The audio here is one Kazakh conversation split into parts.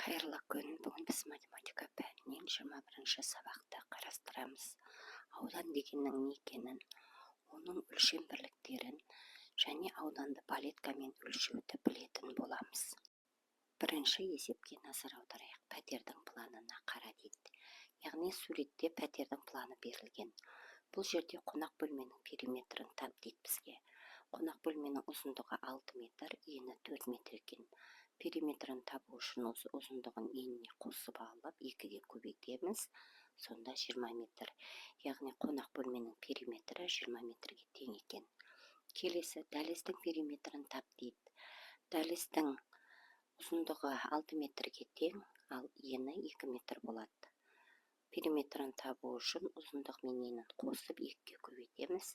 Қайырлы күн. Бүгін біз математика пәнінен 21-ші сабақты қарастырамыз. Аудан дегеннің не екенін, оның өлшем бірліктерін және ауданды палеткамен өлшеуді білетін боламыз. Бірінші есепке назар аударайық. Пәтердің планына қара дейді. Яғни суретте пәтердің планы берілген. Бұл жерде қонақ бөлменің периметрін тап дейді бізге. Қонақ бөлменің ұзындығы 6 метр, ені 4 метр екен. Периметрін табу үшін осы ұзындығын еніне қосып алып, 2-ге көбейтеміз. Сонда 20 метр. Яғни қонақ бөлменің периметрі 20 метрге тең екен. Келесі дәліздің периметрін тап дейді. Дәліздің ұзындығы 6 метрге тең, ал ені 2 метр болады. Периметрін табу үшін ұзындық мен енін қосып 2-ге көбейтеміз.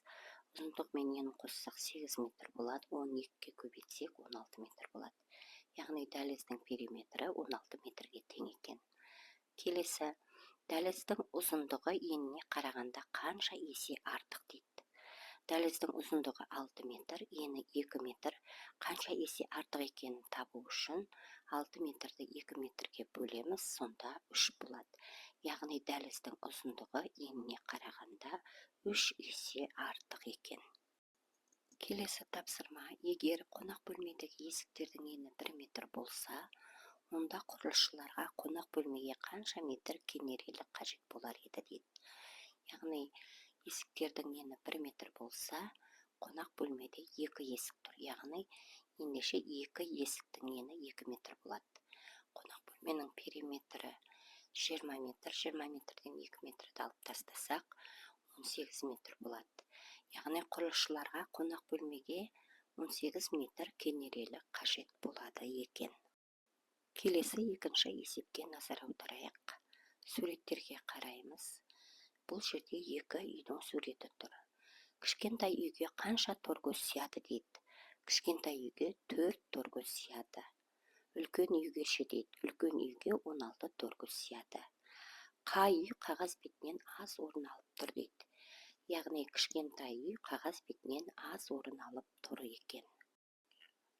Ұзындық мен енін қоссақ 8 метр болады, 12-ге көбейтсек 16 метр болады. Яғни дәліздің периметрі 16 метрге тең екен. Келесі, дәліздің ұзындығы еніне қарағанда қанша есе артық дейді. Дәліздің ұзындығы 6 метр, ені 2 метр. Қанша есе артық екенін табу үшін 6 метрді 2 метрге бөлеміз, сонда 3 болады. Яғни дәліздің ұзындығы еніне қарағанда 3 есе артық екен. Келесі тапсырма, егер қонақ бөлмедегі есіктердің ені 1 метр болса, онда құрылысшыларға қонақ бөлмеге қанша метр кенерелік қажет болар еді дейді. Яғни есіктердің ені 1 метр болса, қонақ бөлмеде 2 есік тұр. Яғни ендеше 2 есіктің ені 2 метр болады. Қонақ бөлменің периметрі 20 метр, 20 метрден 2 метрді алып тастасақ, 18 метр болады. Яғни құрылысшыларға қонақ бөлмеге 18 метр кенерелік қажет болады екен. Келесі екінші есепке назар аударайық. Суреттерге қараймыз. Бұл жерде 2 үйдің суреті тұр. Кішкентай үйге қанша торкөз сияды дейді. Кішкентай үйге 4 торкөз сияды. Үлкен үйге ше дейді. Үлкен үйге 16 торкөз сияды. Қай үй қағаз бетінен аз орын алып тұр дейді. Яғни кішкентай үй қағаз бетінен аз орын алып тұр екен.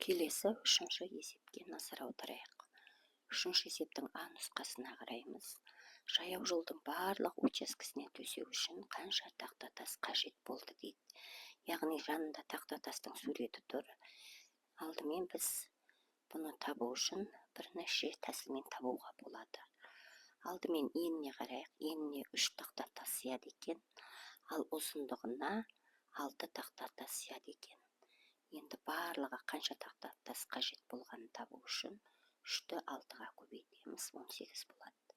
Келесі үшінші есепке назар аударайық. Үшінші есептің А нұсқасына қараймыз. Жаяу жолдың барлық учаскесіне төсеу үшін қанша тақтатас қажет болды дейді. Яғни жанында тақтатастың суреті тұр. Алдымен біз бұны табу үшін бірнеше тәсілмен табуға болады. Алдымен еніне қарайық. Еніне 3 тақтатас сияды екен. Ал ұзындығына 6 тақтатас сияды екен. Енді барлығы қанша тақтатас қажет болғанын табу үшін 3-ті 6-ға көбейтеміз, 18 болады.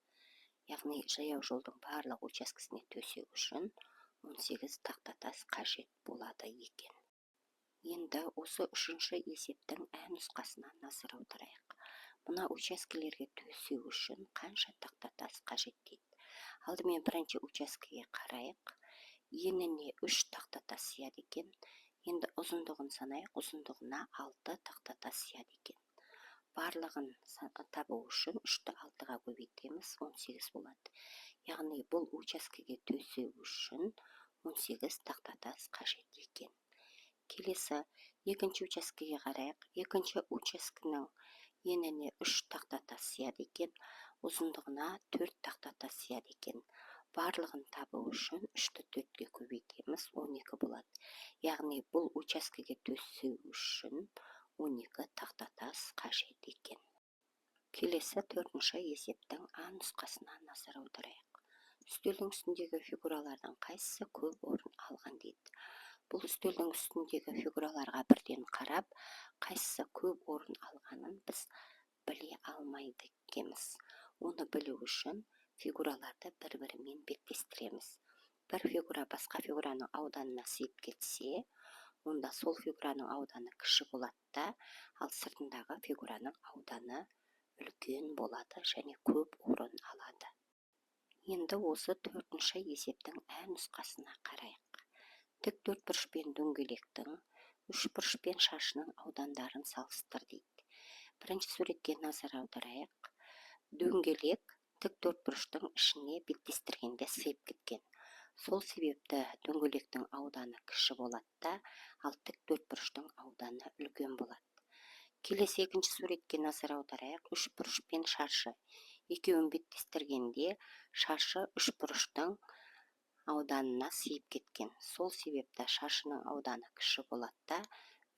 Яғни жаяу жолдың барлық учаскесіне төсеу үшін 18 тақтатас қажет болады екен. Енді осы үшінші есептің Ә нұсқасына назар аударайық. Мына учаскелерге төсеу үшін қанша тақтатас қажет дейді. Алдымен бірінші учаскеге қарайық. Еніне 3 тақтатас сияды екен. Енді ұзындығын санайық. Ұзындығына 6 тақтатас сияды екен. Барлығын табу үшін 3-ті 6-ға көбейтеміз, 18 болады. Яғни бұл учаскеге төсеу үшін 18 тақтатас қажет екен. Келесі екінші учаскеге қарайық. Екінші учаскенің еніне 3 тақтатас сияды екен. Ұзындығына 4 тақтатас сияды екен. Барлығын табу үшін 3-ті 4-ге көбейтеміз, 12 болады. Яғни бұл учаскеге төсеу үшін 12 тақтатас қажет екен. Келесі төртінші есептің А нұсқасына назар аударайық. Үстелдің үстіндегі фигуралардың қайсысы көп орын алған дейді. Бұл үстелдің үстіндегі фигураларға бірден қарап, қайсысы көп орын алғанын біз біле алмайды екенбіз. Оны білу үшін фигураларды бір-бірімен беттестіреміз. Бір фигура басқа фигураның ауданына сыйып кетсе, онда сол фигураның ауданы кіші болады да, ал сыртындағы фигураның ауданы үлкен болады және көп орын алады. Енді осы төртінші есептің Ә нұсқасына қарайық. Тікбұрыш пен дөңгелектің, үшбұрыш пен шаршының аудандарын салыстыр дейді. Бірінші суретке назар аударайық. Дөңгелек тікбұрыштың ішіне беттестіргенде сыйып кеткен. Сол себепті дөңгелектің ауданы кіші болады да, ал тікбұрыштың ауданы үлкен болады. Келесі екінші суретке назар аударайық. Үшбұрыш пен шаршы. Екеуін беттестіргенде шаршы үшбұрыштың ауданына сыйып кеткен. Сол себепті шаршының ауданы кіші болады да,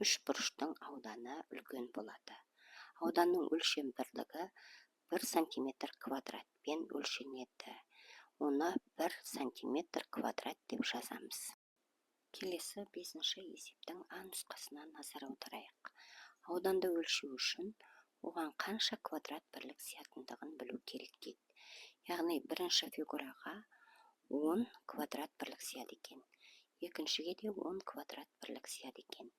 үшбұрыштың ауданы үлкен болады. Ауданның өлшем бірлігі 1 сантиметр квадратпен өлшенеді. Оны 1 сантиметр квадрат деп жазамыз. Келесі 5-ші есептің А нұсқасына назар аударайық. Ауданды өлшеу үшін оған қанша квадрат бірлік сиятындығын білу керек дейді. Яғни бірінші фигураға 10 квадрат бірлік сияды екен. Екіншіге де 10 квадрат бірлік сияды екен.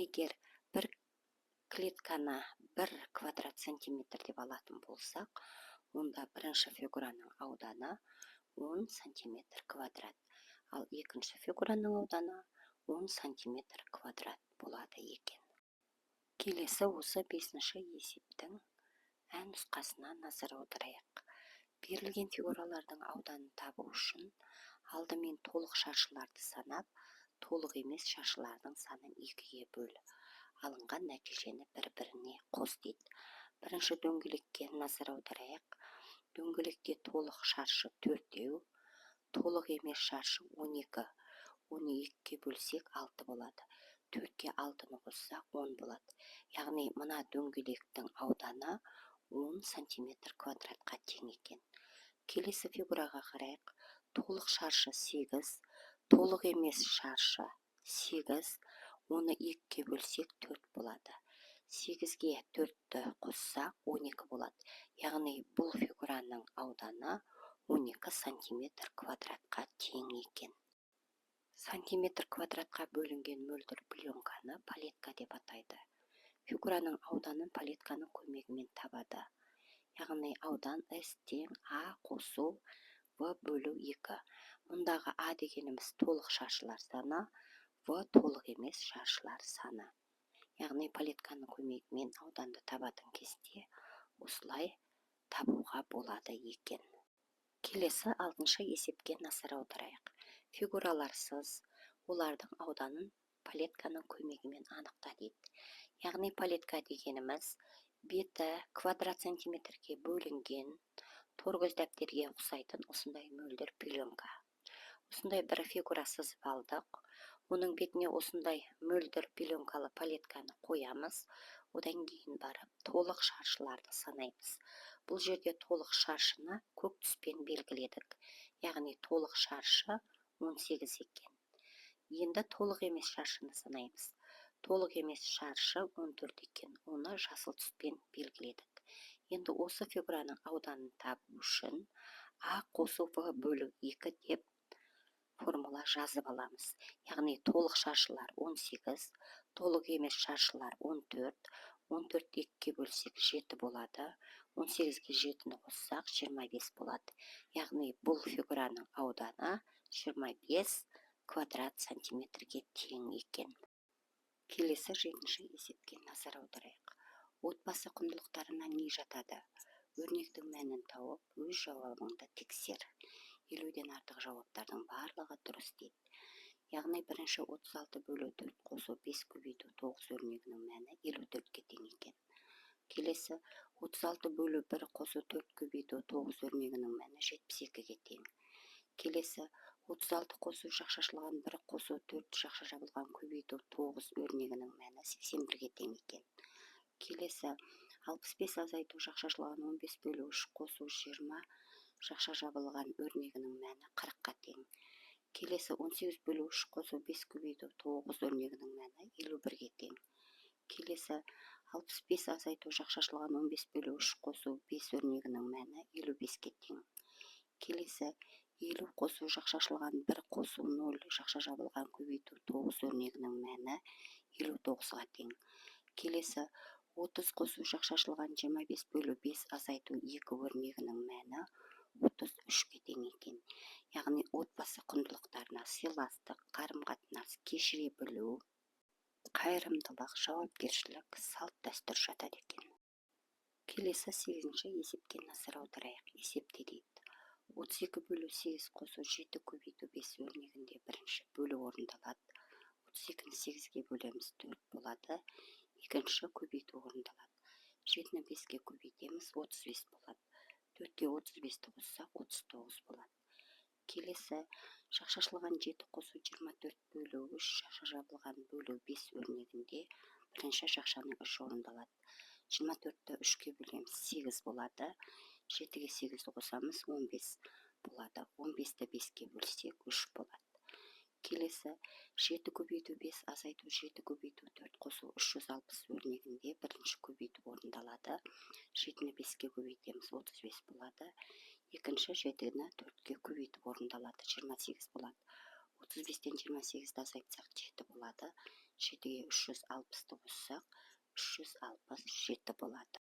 Егер бір клетканы 1 квадрат сантиметр деп алатын болсақ, онда бірінші фигураның ауданы 10 сантиметр квадрат. Ал екінші фигураның ауданы 10 сантиметр квадрат болады екен. Келесі осы 5-ші есептің Ә нұсқасына назар аударайық. Берілген фигуралардың ауданын табу үшін алдымен толық шаршыларды санап, толық емес шаршылардың санын 2-ге бөл. Алынған нәтижені бір-біріне қос дейді. Бірінші дөңгелекке назар аударайық. Дөңгелекте толық шаршы 4-еу, толық емес шаршы 12. Оны 2-ге бөлсек 6 болады. 4-ке 6-ны қоссақ 10 болады. Яғни мына дөңгелектің ауданы 10 сантиметр квадратқа тең екен. Келесі фигураға қарайық. Толық шаршы 8, толық емес шаршы 8, оны 2-ге бөлсек 4 болады. 8-ге 4-ті қоссақ 12 болады. Яғни бұл фигураның ауданы 12 сантиметр квадратқа тең екен. Сантиметр квадратқа бөлінген мөлдір пленканы палетка деп атайды. Фигураның ауданын палетканың көмегімен табады. Яғни аудан S тең А қосу В бөлу 2. Мұндағы А дегеніміз толық шаршылар саны, В толық емес шаршылар саны. Яғни палетканың көмегімен ауданды табатын кезде осылай табуға болады екен. Келесі 6-шы есепке назар аударайық. Фигураларсыз олардың ауданын палетканың көмегімен анықта дейді. Яғни палетка дегеніміз беті квадрат сантиметрге бөлінген торгөз дәптерге ұқсайтын осындай мөлдір пленка. Осындай бір фигура сызып алдық. Оның бетіне осындай мөлдір пленкалы палетканы қоямыз. Одан кейін барып толық шаршыларды санаймыз. Бұл жерде толық шаршыны көк түспен белгіледік. Яғни толық шаршы 18 екен. Енді толық емес шаршыны санаймыз. Толық емес шаршы 14 екен. Оны жасыл түспен белгіледік. Енді осы фигураның ауданын табу үшін А қосу В бөлу 2 деп формула жазып аламыз. Яғни толық шаршылар 18, толық емес шаршылар 14, 14 2-ге бөлсек 7 болады. 18-ге 7-ні қоссақ 25 болады. Яғни бұл фигураның ауданы 25 квадрат сантиметрге тең екен. Келесі 7-ші есепке назар аударайық. Отбасы құндылықтарына не жатады? Өрнектің мәнін тауып, өз жауабыңды тексер. 50-ден артық жауаптардың барлығы дұрыс дейді. Яғни бірінші 36 бөлу 4 қосу 5 көбейту 9 өрнегінің мәні 54-ге тең екен. Келесі 36 бөлу 1 қосу 4 көбейту 9 өрнегінің мәні 72-ге тең. Келесі 36 қосу жақшашылған 1 қосу 4 жақша жабылған көбейту 9 өрнегінің мәні 81-ге тең екен. Келесі 65 азайту жақшашылған 15 бөлу 3 қосу 20 жақша жабылған өрнегінің мәні 40-қа тең. Келесі 18 бөлу 3 қосу 5 көбейту 9 өрнегінің мәні 51-ге тең. Келесі 65 азайту жақшашылған 15 бөлу 3 қосу 5 өрнегінің мәні 55-ке тең. Келесі 50 қосу жақшашылған 1 қосу 0 жақша жабылған көбейту 9 өрнегінің мәні 59-ға тең. Келесі 30 қосу жақшашылған 25 бөлу 5 азайту 2 өрнегінің мәні 33-ке тең екен. Яғни отбасы құндылықтарына сыйластық, қарым-қатынас, кешіре білу, қайырымдылық, жауапкершілік, салт дәстүр жатады екен. Келесі 8-ші есепке назар аударайық. Есепте дейді. 32 бөлу 8 қосу 7 көбейту 5 өрнегінде бірінші бөлу орындалады. 32-ні 8-ге бөлеміз 4 болады. Екінші көбейту орындалады. 7-ні 5-ке көбейтеміз, 35 болады. 4-ке 35-ті қоссақ, 39 болады. Келесі шақшашылған 7 қосу 24 бөлу 3, шақша жабылған бөлу 5 өрнегінде бірінші шақшаның 3 орындалады. 24-ті 3-ке бөлеміз, 8 болады. 7-ге 8-ді қосамыз, 15 болады. 15-ті 5-ке бөлсек, 3 болады. Келесі 7 көбейту 5 азайту 7 көбейту 4 қосу 360 өрнегінде бірінші көбейту орындалады. 7-ні 5-ке көбейтеміз, 35 болады. Екінші 7-ні 4-ке көбейту орындалады, 28 болады. 35-тен 28-ді азайтсақ 7 болады. 7-ге 360-ды қоссақ, 367 болады.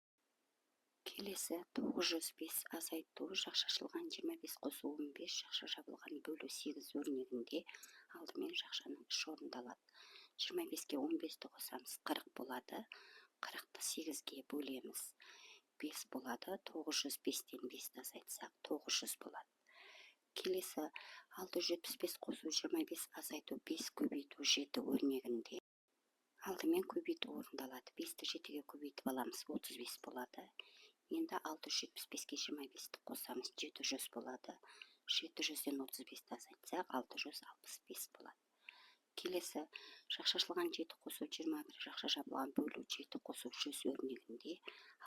Келесі 905 азайту шақшашылған 25 қосу 15, шақша жабылған бөлу 8 өрнегінде алдымен шақшаның 3 орындалады. 25-ке 15-ді қосамыз, 40 болады. 40-ты 8-ге бөлеміз, 5 болады. 905-тен 5-ді азайтсақ, 900 болады. Келесі 675 қосу 25 азайту 5 көбейту 7 өрнегінде алдымен көбейту орындалады. 5-ті 7-ге көбейтіп аламыз, 35 болады. Енді 675-ке 25-ті қосамыз, 700 болады. 700-ден 35-ті азайтсақ, 665 болады. Келесі шақшашылған 7 қосу 21, шақша жабылған бөлу 7 қосу 100 өрнегінде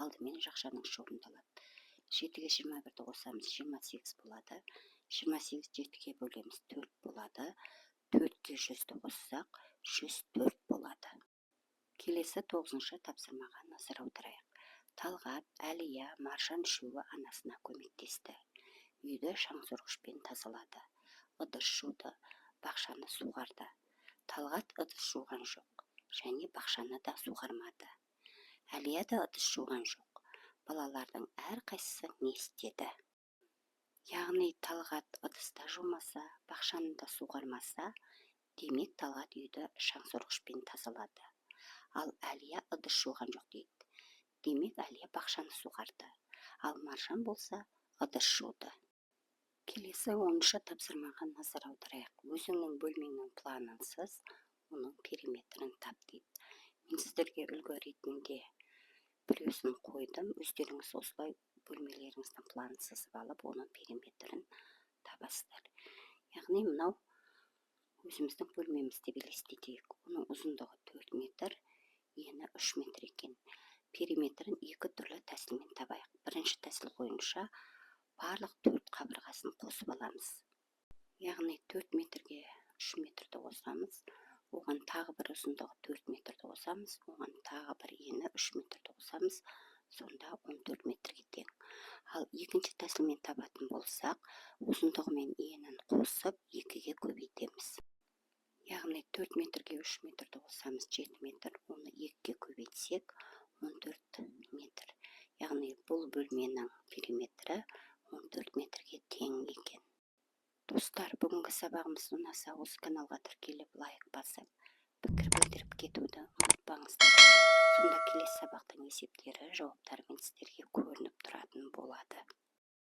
алдымен шақшаның 3 орындалады. 7-ге 21-ді қосамыз, 28 болады. 28 7-ге бөлеміз, 4 болады. 4-ке 100-ді қоссақ, 104 болады. Келесі 9-шы тапсырмаға назар аударайық. Талғат, Әлия, Маржан үшеуі анасына көмектесті. Үйді шаңсорғышпен тазалады. Ыдыс жуды, бақшаны суғарды. Талғат ыдыс жуған жоқ, және бақшаны да суғармады. Әлия да ыдыс жуған жоқ. Балалардың әрқайсысы не істеді? Яғни Талғат ыдыста жумаса, бақшаны да суғармаса, демек Талғат үйді шаңсорғышпен тазалады. Ал Әлия ыдыс жуған жоқ дейді. Демек Әлия бақшаны суғарды. Ал Маржан болса, ыдыс жуды. Келесі 10-шы тапсырмаға назар аударайық. Өзіңнің бөлмеңнің планынсыз, оның периметрін тап дейді. Мен сіздерге үлгі ретінде біреусін қойдым. Өздеріңіз осылай бөлмелеріңіздің планын сызып алып, оның периметрін табасыздар. Яғни мынау өзіміздің бөлмеміз деп елестетейік. Оның ұзындығы 4 метр, ені 3 метр екен. Периметрін 2 түрлі тәсілмен табайық. Бірінші тәсіл бойынша барлық 4 қабырғасын қосып аламыз. Яғни 4 метрге 3 метрді қосамыз, оған тағы бір ұзындығы 4 метрді қосамыз, оған тағы бір ені 3 метрді қосамыз, сонда 14 метрге тең. Ал екінші тәсілмен табатын болсақ, ұзындығы мен енін қосып 2-ге көбейтеміз. Яғни 4 метрге 3 метрді қосамыз, 7 метр, оны 2-ге көбейтсек, 14 метр. Яғни бұл бөлменің периметрі 14 метрге тең екен. Достар, бүгінгі сабағымыз ұнаса, осы каналға тіркеліп, лайк басып, пікір білдіріп кетуді ұмытпаңыздар. Сонда келесі сабақтың есептері, жауаптарымен сіздерге көрініп тұратын болады.